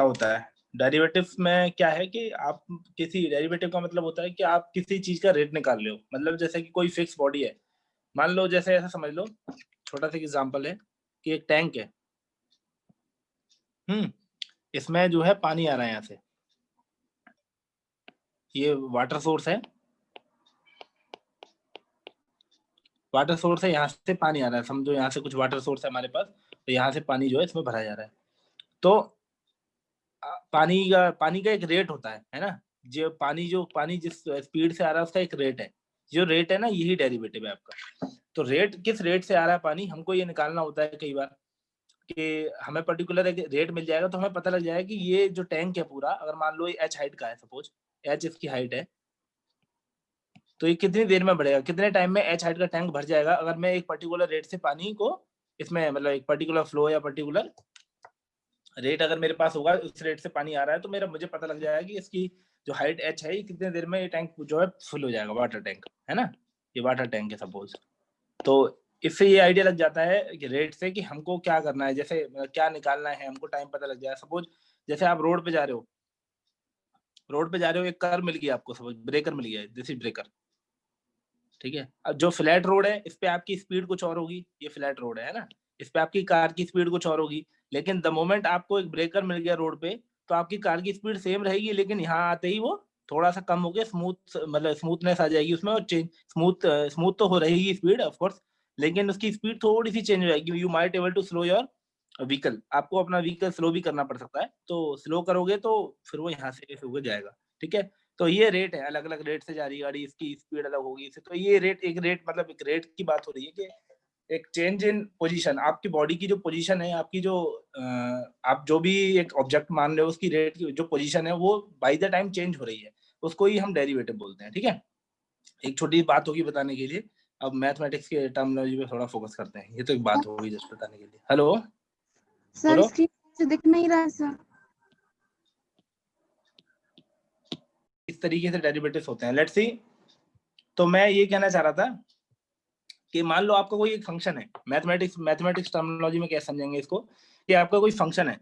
होता है। डेरिवेटिव में क्या है कि आप किसी डेरिवेटिव का मतलब होता है कि आप किसी चीज का रेट निकाल रहे हो। मतलब जैसे कि कोई फिक्स बॉडी है, मान लो जैसे ऐसा समझ लो, छोटा सा एग्जांपल है कि एक टैंक है, इसमें जो है पानी आ रहा है यहाँ से, ये वाटर सोर्स है, वाटर सोर्स है, यहाँ से पानी आ रहा है, समझो यहाँ से कुछ वाटर सोर्स है हमारे पास, तो यहाँ से पानी जो है इसमें भरा जा रहा है। तो पानी का एक रेट होता है ना, जो पानी जिस स्पीड से आ रहा है उसका एक रेट है, जो रेट है ना यही डेरिवेटिव है आपका। तो रेट, किस रेट से आ रहा है पानी, हमको ये निकालना होता है कई बार कि हमें पर्टिकुलर एक रेट मिल जाएगा, तो हमें पता लग जाएगा कि ये जो टैंक है पूरा, अगर मान लो ये h हाइट का है, सपोज h इसकी हाइट है, तो ये कितनी देर में बढ़ेगा, कितने टाइम में h हाइट का टैंक भर जाएगा अगर मैं एक पर्टिकुलर रेट से पानी को इसमें, मतलब एक पर्टिकुलर फ्लो या पर्टिकुलर रेट अगर मेरे पास होगा, उस रेट से पानी आ रहा है, तो मुझे पता लग जाएगा कि इसकी जो हाइट h है, ये कितने देर में ये टैंक जो है फुल हो जाएगा, वाटर टैंक है ना, ये वाटर टैंक है सपोज। तो इससे ये आइडिया लग जाता है कि रेट से कि हमको क्या करना है, जैसे क्या निकालना है, हमको टाइम पता लग जाए। सपोज जैसे आप रोड पे जा रहे हो, एक कर्व मिल गया आपको, सपोज ब्रेकर मिल गया, दिस इज ब्रेकर, ठीक है। अब जो फ्लैट रोड है, इस पे आपकी स्पीड कुछ और होगी, ये फ्लैट रोड है ना, इस पे आपकी कार की स्पीड कुछ और होगी, लेकिन द मोमेंट आपको एक ब्रेकर मिल गया रोड पे, तो आपकी कार की स्पीड सेम रहेगी, लेकिन यहाँ आते ही वो थोड़ा सा कम हो गया, स्मूथ, मतलब स्मूथनेस आ जाएगी उसमें, और चेंज स्मूथ तो हो रहेगी स्पीड ऑफ कोर्स, लेकिन उसकी स्पीड थोड़ी सी चेंज हो जाएगी। You might able to slow your vehicle, आपको अपना व्हीकल स्लो भी करना पड़ सकता है, तो स्लो करोगे तो फिर वो यहाँ से हो जाएगा, ठीक है। तो ये रेट है, अलग अलग रेट से जा रही गाड़ी, इसकी स्पीड अलग होगी इससे, तो ये रेट, एक रेट मतलब एक रेट की बात हो रही है कि एक चेंज इन पोजीशन, आपकी बॉडी की जो पोजीशन है, आपकी जो आप जो भी एक ऑब्जेक्ट मान रहे हो, उसकी रेट की जो पोजीशन है वो बाय द टाइम चेंज हो रही है, उसको ही हम डेरिवेटिव बोलते हैं, ठीक है। एक छोटी बात होगी बताने के लिए, अब मैथमेटिक्स के टर्मिनोलॉजी पे थोड़ा फोकस करते हैं, ये तो एक बात होगी जस्ट बताने के लिए। हेलो सर, स्क्रीन से दिख नहीं रहा है सर। इस तरीके से डेरिवेटिव्स होते हैं, लेट्स सी। तो मैं ये कहना चाह रहा था कि मान लो आपका कोई एक फंक्शन है, मैथमेटिक्स टर्मिनोलॉजी में क्या समझेंगे इसको, कि आपका कोई फंक्शन है,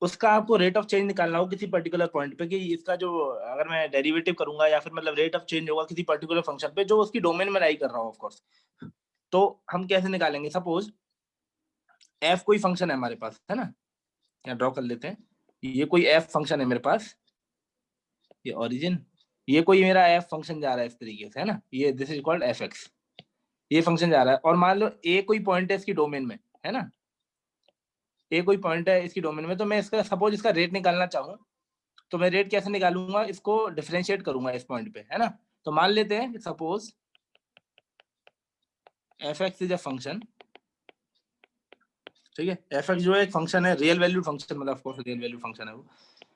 उसका आपको रेट ऑफ चेंज निकालना हो किसी पर्टिकुलर पॉइंट पे, कि इसका जो, अगर मैं डेरिवेटिव करूंगा या फिर मतलब रेट ऑफ चेंज होगा किसी पर्टिकुलर फंक्शन पे जो उसकी डोमेन में लाई कर रहा हो ऑफ कोर्स, तो हम कैसे निकालेंगे। सपोज एफ कोई फंक्शन है हमारे पास, है ना, यहाँ ड्रॉ कर लेते हैं, ये कोई एफ फंक्शन है मेरे पास, ये ओरिजिन, ये कोई मेरा एफ फंक्शन जा रहा है इस तरीके से, है ना, ये this is called F x, ये फंक्शन जा रहा है, और मान लो ए कोई पॉइंट है इसकी डोमेन में, है ना, ए कोई पॉइंट है इसकी डोमेन में, तो मैं इसका सपोज इसका रेट निकालना चाहूँ, तो मैं रेट कैसे निकालूंगा, इसको डिफरेंशिएट करूंगा इस पॉइंट पे, है ना। तो मान लेते हैं suppose F X is a function, ठीक है, एफ एक्स जो है एक फंक्शन है, रियल वैल्यूड फंक्शन, मतलब of course real valued function है वो,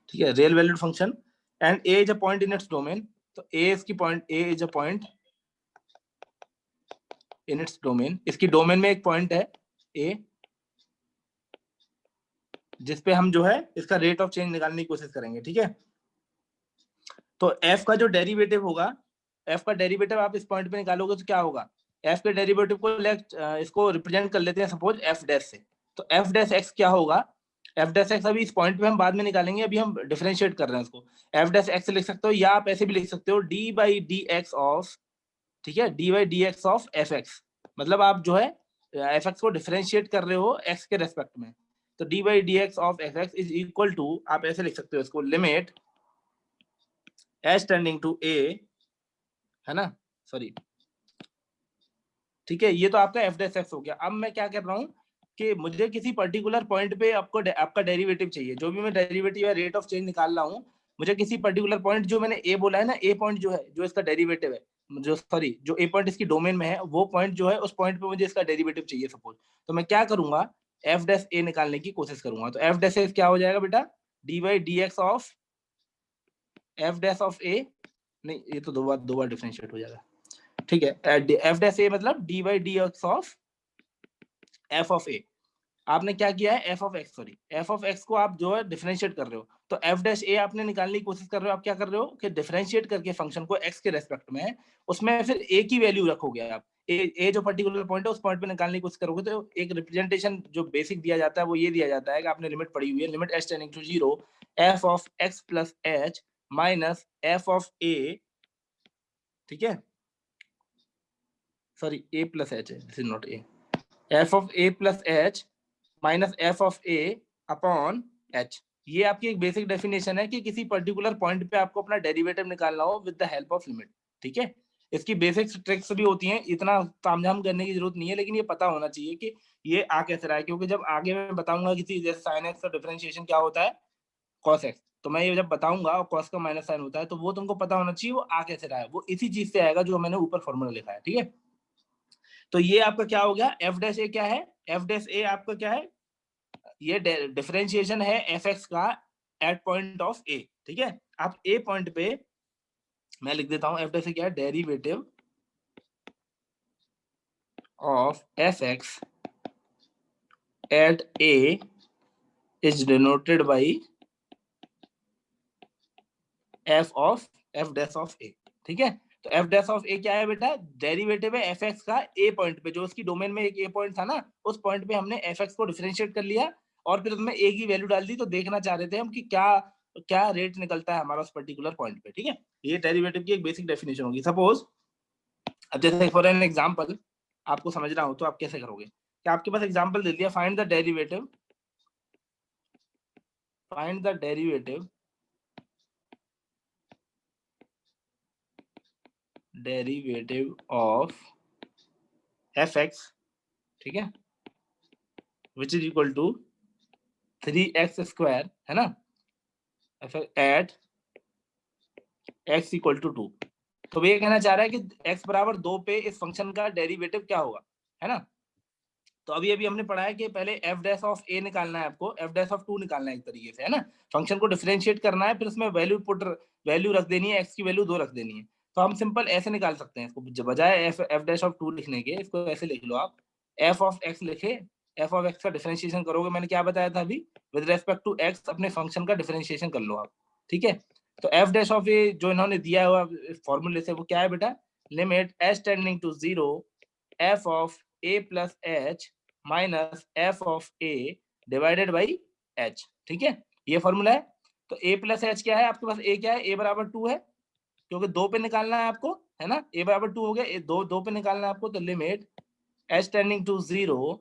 ठीक है, real valued function, and A is a point in its domain, तो ए इसकी point, A is a point in its domain, इसकी डोमेन में एक पॉइंट है ए, जिसपे हम जो है इसका रेट ऑफ चेंज निकालने की कोशिश करेंगे, ठीक है। तो एफ का जो डेरिवेटिव होगा, एफ का डेरिवेटिव आप इस पॉइंट पे निकालोगे तो क्या होगा, एफ के डेरिवेटिव को इसको रिप्रेजेंट कर लेते हैं सपोज एफ डैश से, तो एफ डैश एक्स क्या होगा, एफ डैश एक्स अभी इस पॉइंट पे हम बाद में निकालेंगे, अभी हम डिफरेंशिएट कर रहे हैं इसको, एफ डैश एक्स लिख सकते हो, या आप ऐसे भी लिख सकते हो D by D x of, ठीक है, D by D x of F x, मतलब आप जो है एफ एक्स को डिफरेंशिएट कर रहे हो एक्स के रेस्पेक्ट में, तो D by D x of F X is equal to, आप ऐसे लिख सकते हो इसको, limit H tending to A, है ना, सॉरी, ठीक है, ये तो आपका एफ डैश एक्स हो गया। अब मैं क्या कर रहा हूँ कि मुझे किसी पर्टिकुलर पॉइंट पे आपका डेरिवेटिव चाहिए, जो भी मैं डेरिवेटिव या रेट ऑफ चेंज निकाल रहा हूँ, मुझे किसी पर्टिकुलर पॉइंट, जो मैंने ए बोला है ना, ए पॉइंट जो है, जो इसका डेरिवेटिव है, जो ए पॉइंट इसकी डोमेन में है, वो पॉइंट जो है, उस पॉइंट पे मुझे इसका डेरिवेटिव चाहिए सपोज, तो मैं क्या करूंगा, एफ डैश ए निकालने की कोशिश करूंगा, तो एफ डैश ए क्या हो जाएगा बेटा, d by D x of f dash of a, नहीं ये तो दो बार डिफरेंशिएट हो जाएगा, ठीक है, एफ डैश ए मतलब d by D x of f of a, आपने क्या किया है, f of x, sorry, f of x को आप जो है डिफरेंशिएट कर रहे हो, तो एफ डैश ए आपने निकालने की कोशिश कर रहे हो, आप क्या कर रहे हो कि डिफरेंशिएट करके फंक्शन को एक्स के रेस्पेक्ट में, उसमें फिर ए की वैल्यू रखोगे आप, ए जो पर्टिकुलर पॉइंट है उस पॉइंट पे निकालने की कोशिश करोगे, तो एक रिप्रेजेंटेशन जो बेसिक दिया जाता है वो ये दिया जाता है कि आपने लिमिट पढ़ी हुई है, limit H tending to 0 F of x plus H minus F of a, ठीक है, सॉरी ए प्लस एच है, this is not a, f of A plus H minus F of a upon h. ये आपकी एक basic definition है कि किसी particular point पे आपको अपना डेरिवेटिव निकालना हो with the help of limit, ठीक है। इसकी बेसिक ट्रिक्स भी होती हैं, इतना तामझाम करने की जरूरत नहीं है, लेकिन ये पता होना चाहिए कि ये आ कैसे रहा है, क्योंकि जब आगे मैं बताऊंगा किसी जैसे साइन एक्स का डिफरेंशिएशन क्या होता है कॉस एक्स, तो मैं ये जब बताऊंगा और कॉस का माइनस साइन होता है तो वो तुमको पता होना चाहिए वो आ कैसे रहा है, वो इसी चीज से आएगा जो मैंने ऊपर फॉर्मूला लिखा है, ठीक है। तो ये आपका क्या हो गया, एफ डैश ए क्या है, एफ डैश ए आपका क्या है, ये डिफरेंशिएशन है एफ एक्स का एट पॉइंट ऑफ ए, ठीक है। आप ए पॉइंट पे मैं लिख देता हूं, एफ डैश ए क्या है, derivative of F x at a is denoted by f of f dash of a, ठीक है। तो एफ डैश ऑफ ए क्या है बेटा, डेरिवेटिव है एफ एक्स का ए पॉइंट पे, जो उसकी डोमेन में एक ए पॉइंट था ना, उस पॉइंट पे हमने एफ एक्स को डिफरेंशिएट कर लिया और फिर उसमें ए की वैल्यू डाल दी, तो देखना चाह रहे थे हम कि क्या क्या रेट निकलता है हमारा उस पर्टिकुलर पॉइंट पे, ठीक है। ये डेरिवेटिव की एक बेसिक डेफिनेशन होगी। सपोज अब जैसे फॉर एन एग्जांपल आपको समझना हो तो आप कैसे करोगे, कि आपके पास एग्जांपल दे दिया, find the derivative derivative of F X, ठीक है, which is equal to 3x square, है ना, एट x इक्वल टू 2। तो ये कहना चाह रहा है कि x बराबर 2 पे इस फंक्शन का डेरिवेटिव क्या होगा, है ना। तो अभी हमने पढ़ा है कि पहले एफ डैश ऑफ ए निकालना है आपको, एफ डैश ऑफ 2 निकालना है एक तरीके से, है ना। फंक्शन को डिफरेंशिएट करना है, फिर उसमें वैल्यू रख देनी है, x की वैल्यू 2 रख देनी है। तो हम सिंपल ऐसे निकाल सकते हैं इसको, बजाय एफ डैश ऑफ 2 लिखने के इसको ऐसे लिख लो आप, एफ ऑफ एक्स लिखे, एफ ऑफ एक्स का डिफरेंशिएशन करोगे, मैंने क्या बताया था अभी, विद रेस्पेक्ट टू एक्स अपने फंक्शन का डिफरेंशिएशन कर लो आप, ठीक है। तो एफ डैश ऑफ ए जो इन्होंने दिया हुआ फॉर्मूले से वो क्या है बेटा, limit H tending to 0 F of A plus H minus F of A divided by H, ठीक है, ये फॉर्मूला है। तो ए प्लस एच क्या है आपके पास, ए क्या है, ए बराबर 2 है, क्योंकि 2 पे निकालना है आपको, है ना, ए बराबर 2 हो गया, ए दो पे निकालना है आपको, तो limit H tending to 0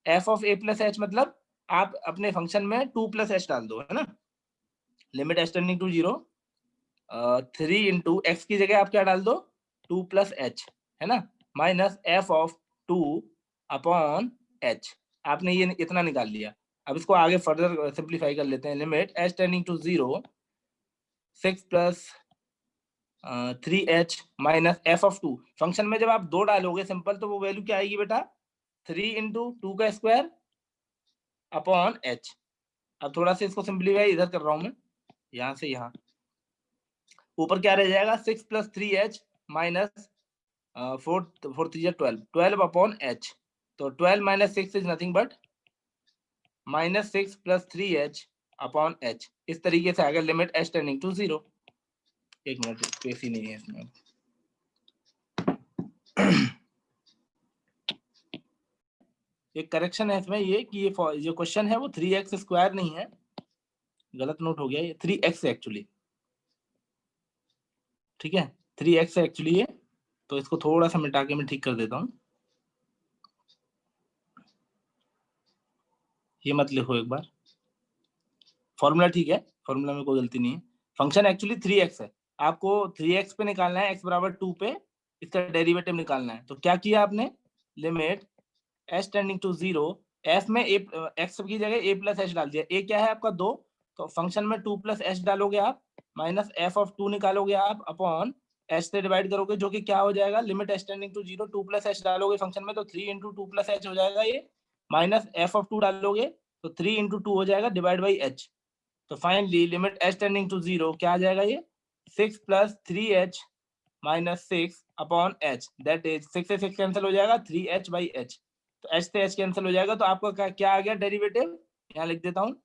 F of A plus H, मतलब आप अपने फंक्शन में 2 प्लस एच डाल दो, है ना, limit H tending to 0 3 into X की जगह आप क्या डाल दो 2 प्लस एच, है ना, minus F of 2 upon H, आपने ये इतना निकाल लिया। अब इसको आगे फर्दर सिंप्लीफाई कर लेते हैं, limit H tending to 0 6 plus 3h minus F of 2, function में जब आप 2 डालोगे सिंपल तो वो वैल्यू क्या आएगी बेटा, 3 इंटू 2 का स्क्वायर अपॉन एच। अब थोड़ा सा इसको सिंप्लीफाई इधर कर रहा हूं मैं, यहां से यहां, ऊपर क्या रह जाएगा 6 plus 3h minus 4 3 12 upon H, तो 12 minus 6 is nothing but minus 6 plus 3h upon H, इस तरीके से आएगा लिमिट एच टेंडिंग टू 0। एक मिनट, स्पेस ही नहीं है इसमें, एक करेक्शन है इसमें, ये कि ये जो क्वेश्चन है वो 3x स्क्वायर नहीं है, गलत नोट हो गया, ये 3x है एक्चुअली, ठीक है, 3x है एक्चुअली ये, तो इसको थोड़ा सा मिटा के मैं ठीक कर देता हूँ, ये मत लिखो एक बार, फॉर्मूला ठीक है, फॉर्मूला में कोई गलती नहीं है, फंक्शन एक्चुअली 3x है, आपको 3x पे निकालना है, x बराबर 2 पे इसका डेरिवेटिव निकालना है। तो क्या किया आपने, limit H tending to 0 F में ए एक्स की जगह ए प्लस एच डाल दिया, ए क्या है आपका 2, तो फंक्शन में 2 प्लस एच डालोगे आप, माइनस एफ ऑफ 2 निकालोगे आप अपॉन एच से डिवाइड करोगे, जो कि क्या हो जाएगा, limit H tending to 0 2 plus H डालोगे फंक्शन में, तो 3 इंटू 2 प्लस एच हो जाएगा ये, माइनस एफ ऑफ 2 डालोगे तो 3 इंटू 2 हो जाएगा डिवाइड बाई एच। तो finally limit H tending to 0 क्या आ जाएगा, ये 6 plus 3h minus 6 upon H, that is 6 से 6 कैंसिल हो जाएगा, 3h बाई एच, तो h से h कैंसिल हो जाएगा, तो आपका क्या आ गया डेरिवेटिव, यहाँ लिख देता हूँ,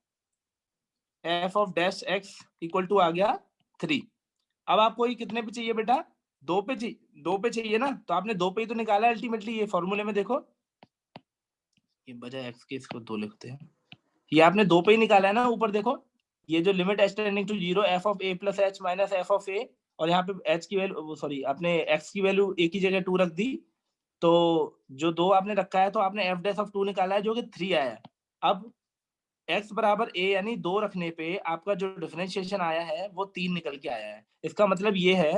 f of dash x equal to आ गया 3। अब आपको ये कितने पे चाहिए बेटा, 2 पे चाहिए ना, तो आपने 2 पे ही तो निकाला अल्टीमेटली, ये फॉर्मूले में देखो, ये बजाय x के इसको 2 लिखते हैं, ये आपने 2 पे ही निकाला है ना, ऊपर देखो ये जो limit h tending to 0 f of a plus h minus f of a, और यहाँ पे h की वैल्यू सॉरी आपने x की वैल्यू a की जगह 2 रख दी, तो जो 2 आपने रखा है तो आपने f डैश ऑफ 2 निकाला है जो कि 3 आया है। अब x बराबर a यानी 2 रखने पे आपका जो डिफरेंशिएशन आया है वो 3 निकल के आया है। इसका मतलब ये है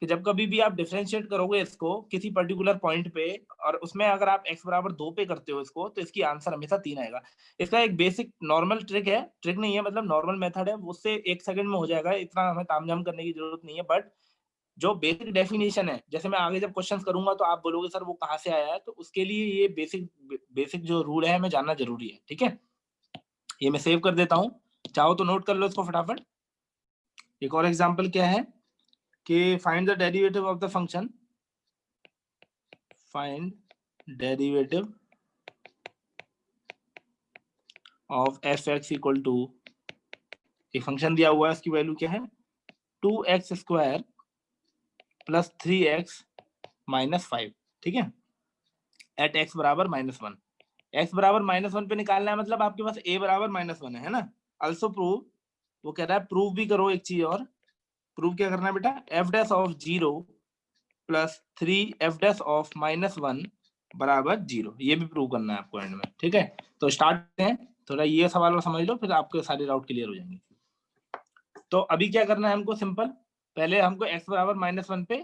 कि जब कभी भी आप डिफरेंशिएट करोगे इसको किसी पर्टिकुलर पॉइंट पे और उसमें अगर आप x बराबर 2 पे करते हो इसको, तो इसकी आंसर हमेशा 3 आएगा। इसका एक बेसिक नॉर्मल ट्रिक है, ट्रिक नहीं है मतलब नॉर्मल मेथड है, उससे 1 सेकंड में हो जाएगा, इतना हमें तामझाम करने की जरूरत नहीं है। बट जो बेसिक डेफिनेशन है, जैसे मैं आगे जब क्वेश्चंस करूंगा तो आप बोलोगे सर वो कहाँ से आया है, तो उसके लिए ये बेसिक जो रूल है हमें जानना जरूरी है। ठीक है, ये मैं सेव कर देता हूं, चाहो तो नोट कर लो इसको फटाफट। एक और एग्जांपल क्या है कि find the derivative of the function, find derivative of F x equal to, एक फंक्शन दिया हुआ है इसकी वैल्यू क्या है 2x square plus 3x minus 5। ठीक है, एट x बराबर -1, x बराबर -1 पे निकालना है, मतलब आपके पास a बराबर -1 है ना। अल्सो प्रूव, वो कह रहा है प्रूव भी करो एक चीज और, प्रूव क्या करना है बेटा, F dash of 0 plus 3 F dash of -1 बराबर 0, ये भी प्रूव करना है आपको एंड में। ठीक है, तो स्टार्ट करते हैं, थोड़ा ये सवाल और समझ लो फिर आपके सारे डाउट क्लियर हो जाएंगे। तो अभी क्या करना है हमको, सिंपल, पहले हमको x बराबर -1 पे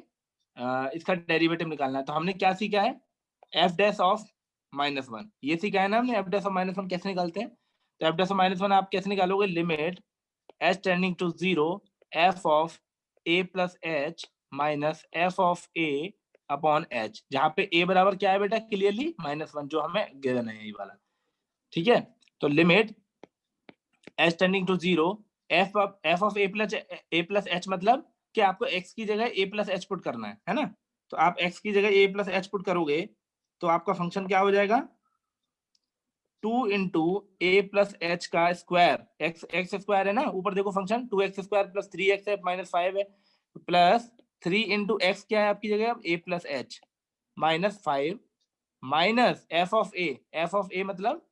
इसका डेरिवेटिव निकालना है। तो हमने क्या सीखा है, एफ डैश ऑफ -1, ये सीखा है ना हमने, एफ डैश ऑफ -1 कैसे निकालते हैं। तो एफ डैश ऑफ -1 आप कैसे निकालोगे, limit h tending to 0 f of a plus h minus f of a upon h, जहां पे a बराबर क्या है बेटा, क्लियरली -1 जो हमें गिवन है ये वाला। ठीक है, तो limit h tending to 0 f of a plus h, मतलब कि आपको x की जगह a प्लस h पुट करना है ना। तो आप x की जगह a प्लस h पुट करोगे तो आपका फंक्शन क्या हो जाएगा, 2 इंटू ए प्लस एच का स्क्वायर, एक्स स्क्वायर है ना, ऊपर देखो function 2x square plus 3x है माइनस 5 है, प्लस 3 इंटू एक्स क्या है आपकी जगह, a plus H minus 5 minus F of a, f of a मतलब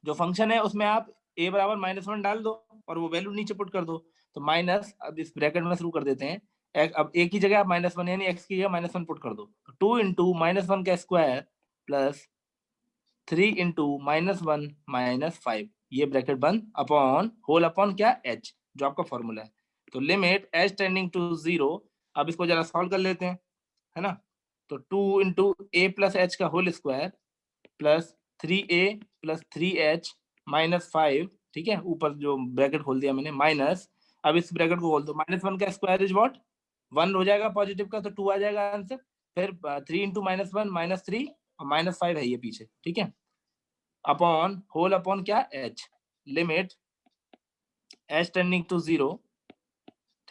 जो फंक्शन है उसमें आप a बराबर -1 डाल दो और वो वैल्यू नीचे पुट कर दो, तो माइनस, अब इस ब्रैकेट में शुरू कर देते हैं, अब a की जगह आप -1 यानी x की जगह -1 पुट कर दो, तो 2 इंटू -1 का स्क्वायर प्लस 3 इंटू -1 माइनस 5, ये ब्रैकेट बंद, अपॉन होल अपॉन क्या, h जो आपका फॉर्मूला है। तो लिमिट h टेंडिंग टू 0, अब इसको जरा सॉल्व कर लेते हैं, है ना। तो 2 इंटू ए प्लस एच का whole square plus 3a plus 3h minus 5, ठीक है, ऊपर जो ब्रैकेट खोल दिया मैंने माइनस, अब इस ब्रैकेट को खोल दो, -1 का स्क्वायर इज व्हाट 1 हो जाएगा पॉजिटिव का, तो 2 आ जाएगा आंसर, फिर 3 इंटू -1 -3 और -5 है ये पीछे। ठीक है, अपॉन होल अपॉन क्या, h, limit h tending to 0।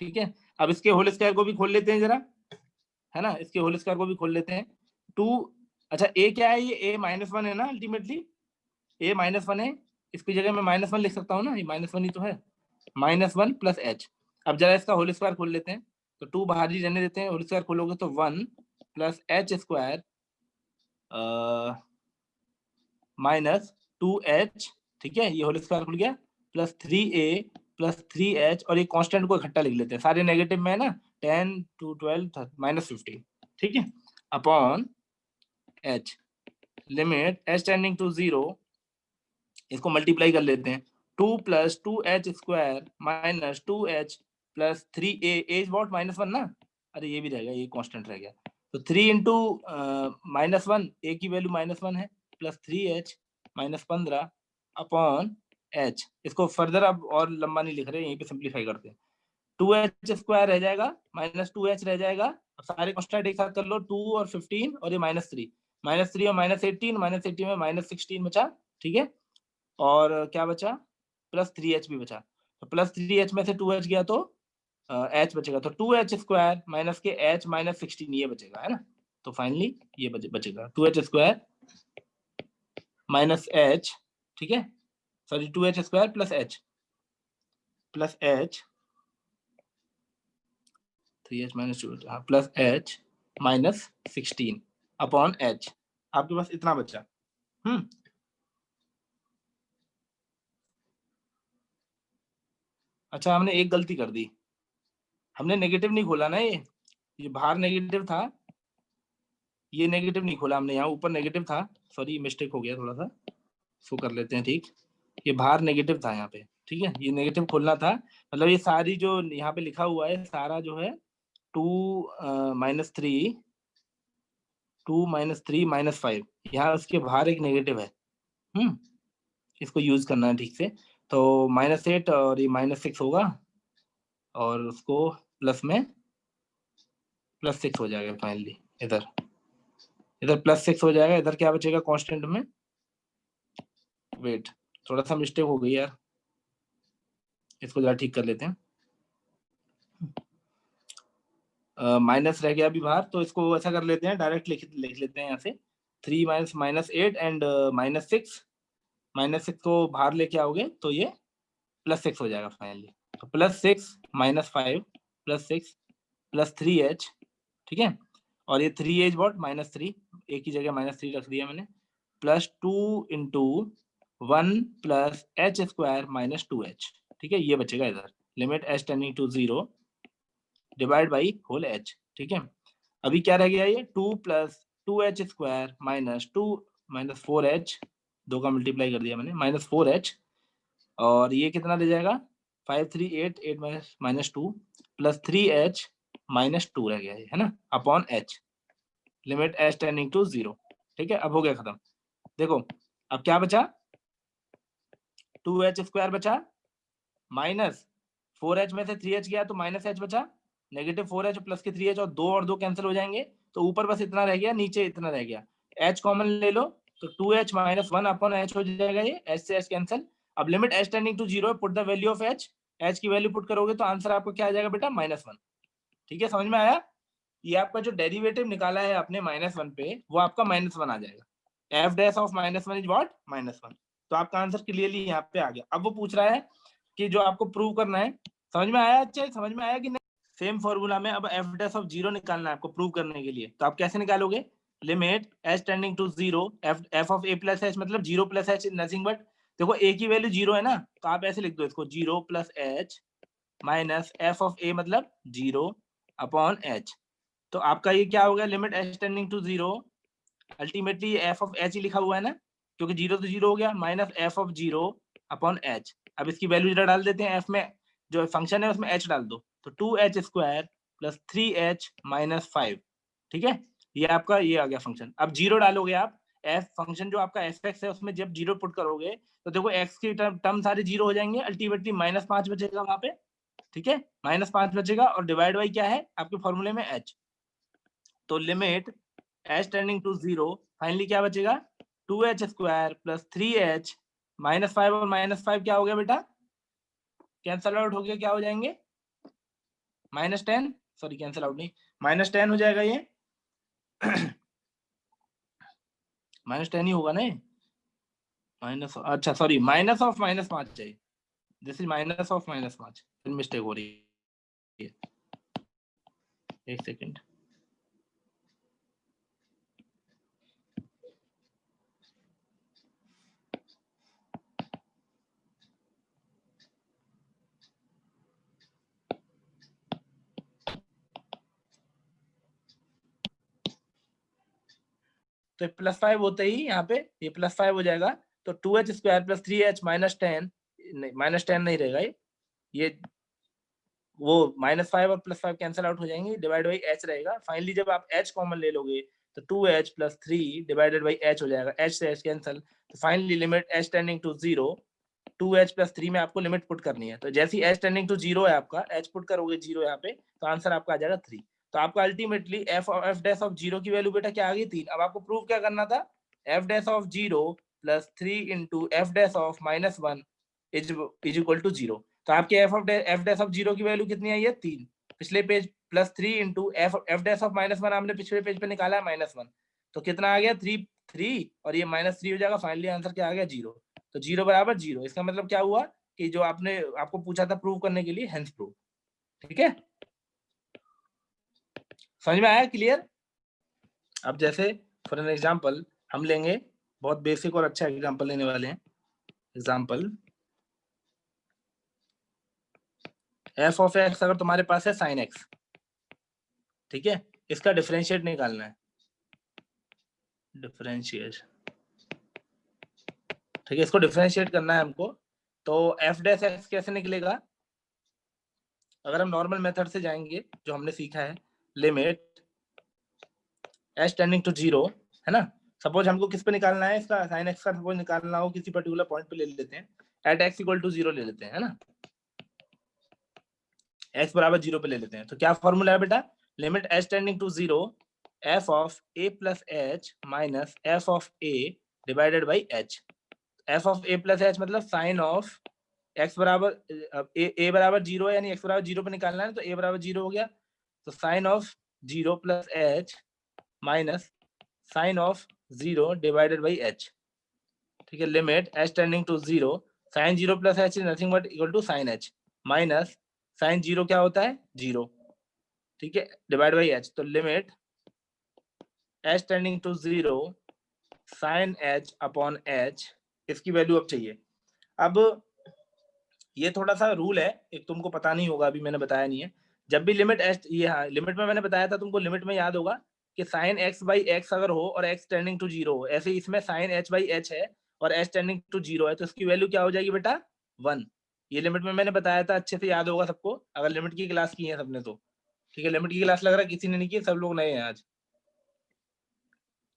ठीक है, अब इसके होल स्क्वायर को भी खोल लेते हैं जरा, है ना, इसके होल स्क्वायर को भी खोल लेते हैं। 2, अच्छा a क्या है, ये a -1 है ना, अल्टीमेटली a -1 है, इसकी जगह मैं -1 लिख सकता हूँ ना, ये -1 ही तो है, -1 प्लस h। अब जरा इसका होल स्क्वायर खोल लेते हैं, तो 2 बाहर ही रहने देते हैं, होल स्क्वायर खोलोगे तो 1 plus h square minus 2h, ठीक है, ये होल स्क्वायर खुल गया, प्लस 3a प्लस 3h, और ये कांस्टेंट को इकट्ठा लिख लेते हैं, सारे नेगेटिव में है ना, 10 2 12 -15, ठीक है, upon h, limit h tending to 0, इसको मल्टीप्लाई कर लेते हैं, 2 plus 2h square minus 2h plus 3a, as what -1 ना, अरे ये भी रहेगा, ये कांस्टेंट रह गया, तो 3 इंटू -1, a की वैल्यू -1 है, प्लस 3h -15 अपॉन h, इसको फर्दर अब और लंबा नहीं लिख रहे, यहीं पे सिंप्लीफाई करते हैं, 2h स्क्वायर रह जाएगा माइनस 2h रह जाएगा, सारे कांस्टेंट एक साथ कर लो, 2 और 15 और ये -3 और -18 में -16 बचा, ठीक है, और क्या बचा, प्लस 3h भी बचा, तो प्लस 3h में से 2h गया तो h बचेगा, तो 2h स्क्वायर माइनस के h -16 ये बचेगा, है ना। तो फाइनली ये बचेगा 2h स्क्वायर माइनस h, ठीक है, sorry 2h square plus h 3h minus 2 plus h -16 upon h, आपके पास इतना बचा। अच्छा हमने एक गलती कर दी, हमने नेगेटिव नहीं खोला ना, ये बाहर नेगेटिव था, ये नेगेटिव नहीं खोला हमने, यहाँ ऊपर नेगेटिव था, सॉरी मिस्टेक हो गया थोड़ा सा, इसको कर लेते हैं ठीक। ये बाहर नेगेटिव था यहाँ पे, ठीक है, ये नेगेटिव खोलना था, मतलब ये सारी जो यहाँ पे लिखा हुआ है सारा जो है 2 - 3 2 - 3 - 5, यहाँ उसके बाहर एक नेगेटिव है, इसको यूज करना है ठीक से। तो -8 और ये -6 होगा, और उसको प्लस में +6 हो जाएगा फाइनली, इधर +6 हो जाएगा, इधर क्या बचेगा कांस्टेंट में, वेट थोड़ा सा मिस्टेक हो गई यार, इसको जरा ठीक कर लेते हैं, माइनस रह गया अभी बाहर, तो इसको ऐसा कर लेते हैं, डायरेक्ट लिख लेते हैं यहाँ से, 3 - -8 एंड -6, -6 को बाहर लेके आओगे तो ये +6 हो जाएगा फाइनली। तो +6 - 5 +6 +3h, ठीक है, और ये 3h वॉट -3, एक ही जगह -3 रख दिया मैंने, +2 × 1 + h² - 2h, ठीक है, ये बचेगा इधर, limit h tending to 0 divide by whole h, ठीक है। अभी क्या रह गया, ये 2 + 2h² - 4h, 2 का मल्टीप्लाई कर दिया मैंने, -4h, और ये कितना ले जाएगा 5 3 8 8 - 2 + 3h - 2 रह गया है ना, upon h, limit h tending to 0, ठीक है। अब हो गया खत्म, देखो अब क्या बचा, 2h² बचा, -4h में से 3h गया तो -h बचा, -4h प्लस के 3h, और 2 और 2 कैंसिल हो जाएंगे, तो ऊपर बस इतना रह गया, नीचे इतना रह गया, h कॉमन ले लो तो 2h - 1 अपॉन h हो जाएगा, ये h से h कैंसिल। अब limit h tending to 0, put the value of h की वैल्यू पुट करोगे तो आंसर आपको क्या आ जाएगा बेटा, -1, ठीक है, समझ में आया। ये आपका जो डेरिवेटिव निकाला है आपने -1 पे, वो आपका -1 आ जाएगा, f' ऑफ -1 इज व्हाट, -1, तो आपका आंसर क्लियरली यहाँ पे आ गया। अब वो पूछ रहा है कि जो आपको प्रूव करना है, समझ में आया, अच्छा समझ में आया कि नहीं, सेम फॉर्मूला में अब f' ऑफ 0 निकालना है आपको प्रूव करने के लिए, तो आप कैसे निकालोगे, limit h tending to 0 f of a + h, मतलब 0 + h इज नथिंग बट, देखो a की वैल्यू 0 है ना, तो आप ऐसे लिख दो इसको, 0 + h minus f of a मतलब 0 अपॉन h, तो आपका ये क्या हो गया, limit h tending to 0, ultimately f of h ही लिखा हुआ है ना, क्योंकि 0 तो 0 हो गया, minus f of 0 upon h। अब इसकी वैल्यू जरा डाल देते हैं, f में जो फंक्शन है उसमें h डाल दो, तो 2h² + 3h - 5, ठीक है, ये आपका ये आ गया फंक्शन। अब 0 डालोगे आप, f फंक्शन जो आपका fx है उसमें जब 0 पुट करोगे तो देखो x की टर्म सारे 0 हो जाएंगे, अल्टीमेटली -5 बचेगा वहां पे, ठीक है, -5 बचेगा, और डिवाइड बाई क्या है आपके फॉर्मूले में h, तो limit h tending to 0, finally क्या बचेगा, 2h² + 3h - 5, और -5 क्या हो गया बेटा, कैंसल आउट हो गया, क्या हो जाएंगे, -10, सॉरी कैंसल आउट नहीं, -10 हो जाएगा ये, -10 ही होगा ना, माइनस, अच्छा सॉरी, माइनस ऑफ -5 चाहिए, दिस इज माइनस ऑफ -5, फिर मिस्टेक हो रही है, एक सेकेंड, तो +5 होते ही यहाँ पे ये +5 हो जाएगा, तो 2h² + 3h - 10 नहीं, -10 नहीं रहेगा, ये वो -5 और +5 कैंसिल आउट हो जाएंगे, डिवाइड बाई h रहेगा, फाइनली जब आप h कॉमन ले लोगे तो 2h + 3 डिवाइडेड बाई h हो जाएगा, h से h कैंसिल, तो finally limit h tending to 0, 2h + 3 में आपको लिमिट पुट करनी है, तो जैसे ही h टेंडिंग टू 0 है आपका, h पुट करोगे 0 यहाँ पे, तो आंसर आपका आ जाएगा 3, तो आपका अल्टीमेटली f ऑफ 0 की वैल्यू बेटा क्या आ गई, 3। अब आपको प्रूव क्या करना था, f' of 0 + 3 × f' of -1 is equal to 0, तो आपके f' ऑफ 0 की वैल्यू कितनी आई है, 3, पिछले पेज +3 × f' ऑफ -1 आपने पिछले पेज पे निकाला है -1, तो कितना आ गया 3 और ये -3 हो जाएगा, फाइनली आंसर क्या आ गया 0, तो 0 = 0, इसका मतलब क्या हुआ कि जो आपने आपको पूछा था प्रूव करने के लिए, हेंस प्रूव, ठीक है, समझ में आया, क्लियर। अब जैसे फॉर एन एग्जांपल हम लेंगे, बहुत बेसिक और अच्छा एग्जांपल लेने वाले हैं, एग्जांपल एफ ऑफ एक्स अगर तुम्हारे पास है साइन एक्स, ठीक है, इसका डिफरेंशिएट निकालना है, डिफरेंशिएट, ठीक है, इसको डिफरेंशिएट करना है हमको। तो एफ डैश एक्स कैसे निकलेगा, अगर हम नॉर्मल मेथड से जाएंगे जो हमने सीखा है, limit H tending to zero, है ना, सपोज हमको किस पे निकालना है, इसका साइन एक्स का सपोज निकालना हो किसी पर्टिकुलर पॉइंट पे ले लेते हैं, at x equal to zero ले लेते हैं, है ना, एक्स बराबर जीरो पे ले लेते हैं। तो क्या फॉर्मूला है बेटा, limit H tending to zero f of A plus H minus F of A divided by h. F of A plus H मतलब साइन ऑफ एक्स बराबर ए बराबर जीरो है, यानी एक्स बराबर जीरो पे निकालना है, तो ए बराबर जीरो हो गया, तो sine of zero plus H minus sine of zero divided by H, ठीक है, limit H tending to zero sine zero plus h is nothing but equal to sine h minus sine zero क्या होता है zero, ठीक है, divide by H, तो limit H tending to zero sine h upon h, इसकी value अब चाहिए। अब ये थोड़ा सा रूल है, एक तुमको पता नहीं होगा, अभी मैंने बताया नहीं है, जब भी लिमिट एच, ये हाँ लिमिट में मैंने बताया था तुमको, लिमिट में याद होगा कि साइन एक्स बाई एक्स अगर हो और एक्स टेंडिंग टू जीरो हो, ऐसे इसमें साइन एच बाई एच है और एच टेंडिंग टू जीरो है, तो इसकी वैल्यू क्या हो जाएगी बेटा, 1। ये लिमिट में मैंने बताया था, अच्छे से याद होगा सबको, अगर लिमिट की क्लास की है सबने तो, ठीक है, लिमिट की क्लास लग रहा है किसी ने नहीं की, सब लोग नए हैं आज।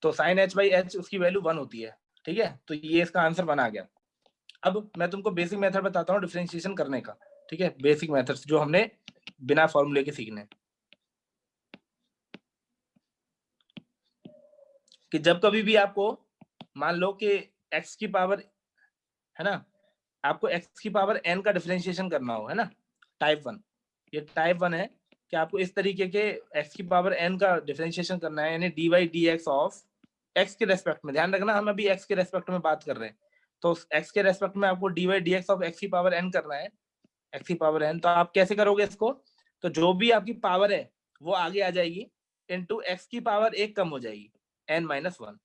तो साइन एच बाई एच उसकी वैल्यू 1 होती है, ठीक है, तो ये इसका आंसर 1 आ गया। अब मैं तुमको बेसिक मेथड बताता हूँ डिफरेंशिएशन करने का, ठीक है, बेसिक मेथड्स जो हमने बिना फॉर्मूले के सीखने, कि जब कभी भी आपको मान लो कि x की पावर, है ना, आपको x की पावर n का डिफरेंशिएशन करना हो, है ना, टाइप 1, ये टाइप 1 है कि आपको इस तरीके के x की पावर n का डिफरेंशिएशन करना है, यानी dy dx ऑफ x के रेस्पेक्ट में, ध्यान रखना हम अभी x के रेस्पेक्ट में बात कर रहे हैं, तो x के रेस्पेक्ट में आपको dy dx ऑफ x की पावर n करना है, x की पावर n, तो आप कैसे करोगे इसको, तो जो भी आपकी पावर है वो आगे आ जाएगी, इनटू x की पावर एक कम हो जाएगी, n-1,